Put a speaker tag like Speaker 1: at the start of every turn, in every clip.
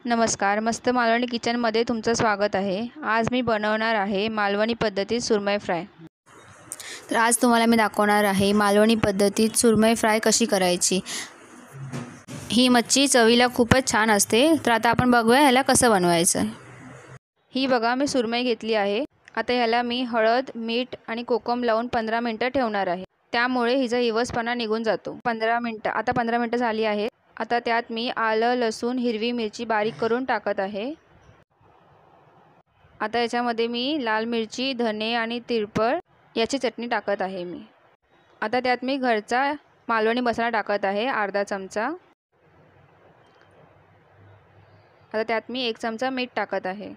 Speaker 1: नमस्कार, मस्त मालवणी किचनमध्ये तुमचं स्वागत आहे। आज मी बनवणार आहे मालवणी पद्धतीत सुरमई फ्राय। तर आज तुम्हाला मी दाखवणार आहे मालवणी पद्धतीत सुरमई फ्राय कशी करायची। ही मच्छी चवीला खूपच छान असते। तर आता आपण बघूया ह्याला कसं बनवायचं। ही बघा मी सुरमई घेतली आहे। आता ह्याला मी हळद, मीठ आणि कोकम लावून 15 मिनिटं ठेवणार आहे। त्यामुळे हिचा इवसपणा निघून जातो। 15 मिनिटं झाली आहेत। आता त्यात मी आलं, लसूण, हिरवी मिरची बारीक करून टाकत आहे। आता याच्यामध्ये मी लाल मिरची, धने आणि तिरपळ याची चटणी टाकत आहे मी। आता त्यात मी घरचा मालवणी मसाला टाकत आहे अर्धा चमचा। आता त्यात मी 1 चमचा मीठ टाकत आहे।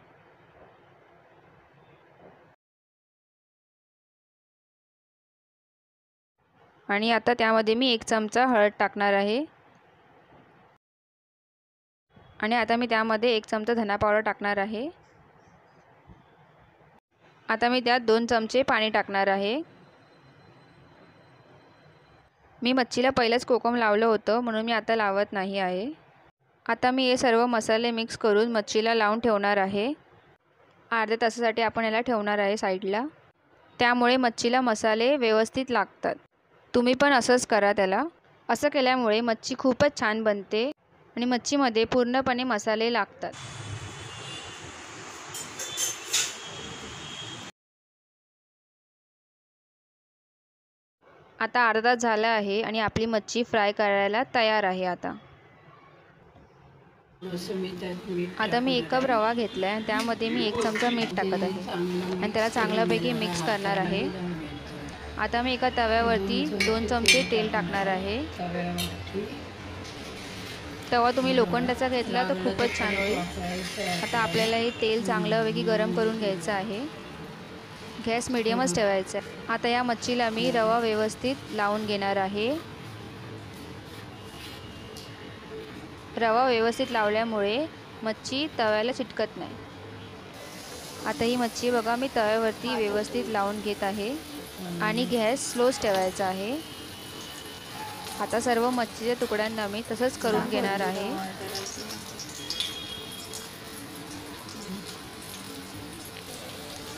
Speaker 1: आणि आता त्यामध्ये मी 1 चमचा हळद टाकणार आहे। आणि आता मी त्यामध्ये 1 चमचा धना पावडर टाकणार आहे। आता मी त्यात 2 चमचे पाणी टाकणार आहे। मी मच्छीला पहिलेच कोकम लावलं होतं म्हणून मी आता लावत नाही आहे। आता मी हे सर्व मसाले मिक्स करून मच्छीला लावून ठेवणार आहे। अर्ध्या तासासाठी आपण याला ठेवणार आहे साईडला। त्यामुळे मच्छीला मसाले व्यवस्थित लागतात। तुम्ही पण असंच करा त्याला। असं केल्यामुळे मच्छी खूपच छान बनते आणि मच्छीमध्ये पूर्णपणे मसाले लागतात। आता अर्धा तास झाला आहे आणि आपली मच्छी फ्राय करायला तयार आहे। आता मी 1 कप रवा घेतला आहे। त्यामध्ये मी 1 चमचा मीठ टाकत आहे आणि त्याला चांगल्यापैकी मिक्स करणार आहे। आता मी एका तव्यावरती 2 चमचे तेल टाकणार आहे। तवा तुम्ही लोखंडाचा घेतला तर खूपच छान होईल। आता आपल्याला हे तेल चांगल्यापैकी गरम करून घ्यायचं आहे। गॅस मीडियमच ठेवायचा आहे। आता या मच्छीला मी रवा व्यवस्थित लावून घेणार आहे। रवा व्यवस्थित लावल्यामुळे मच्छी तव्याला चिटकत नाही। आता ही मच्छी बघा मी तव्यावरती व्यवस्थित लावून घेत आहे आणि गॅस स्लोच ठेवायचा आहे। आता सर्व मच्छीच्या तुकड्यांना मी तसंच करून घेणार आहे।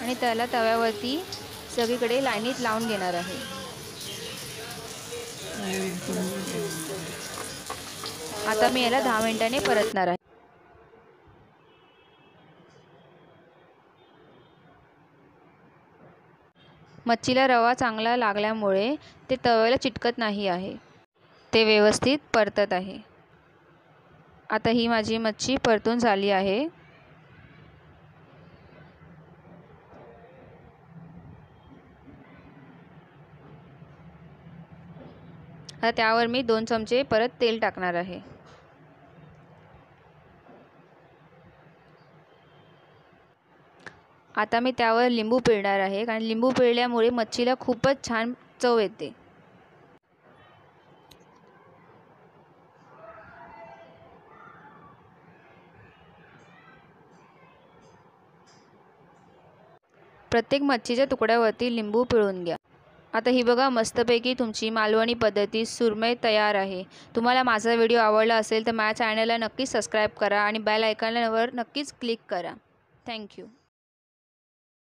Speaker 1: आणि त्याला तव्यावरती सगळीकडे लाईनीत लावून घेणार आहे। आता मी याला 10 मिनिटांनी परतणार आहे। मच्छीला रवा चांगला लागल्यामुळे ते तव्याला चिटकत नाही आहे। ते व्यवस्थित परतत आहे। आता ही माझी मच्छी परतून झाली आहे। आता त्यावर मी 2 चमचे परत तेल टाकणार आहे। आता मी त्यावर लिंबू पिळणार आहे कारण लिंबू पिळल्यामुळे मच्छीला खूपच छान चव येते। प्रत्येक मच्छीच्या तुकड्यावरती लिंबू पिळून घ्या। आता ही बघा मस्तपैकी तुमची मालवणी पद्धतीत सुरमई तयार आहे। तुम्हाला माझा व्हिडिओ आवडला असेल तर माझ्या चॅनलला नक्कीच सबस्क्राईब करा आणि बेल आयकॉनवर नक्कीच क्लिक करा। थँक्यू।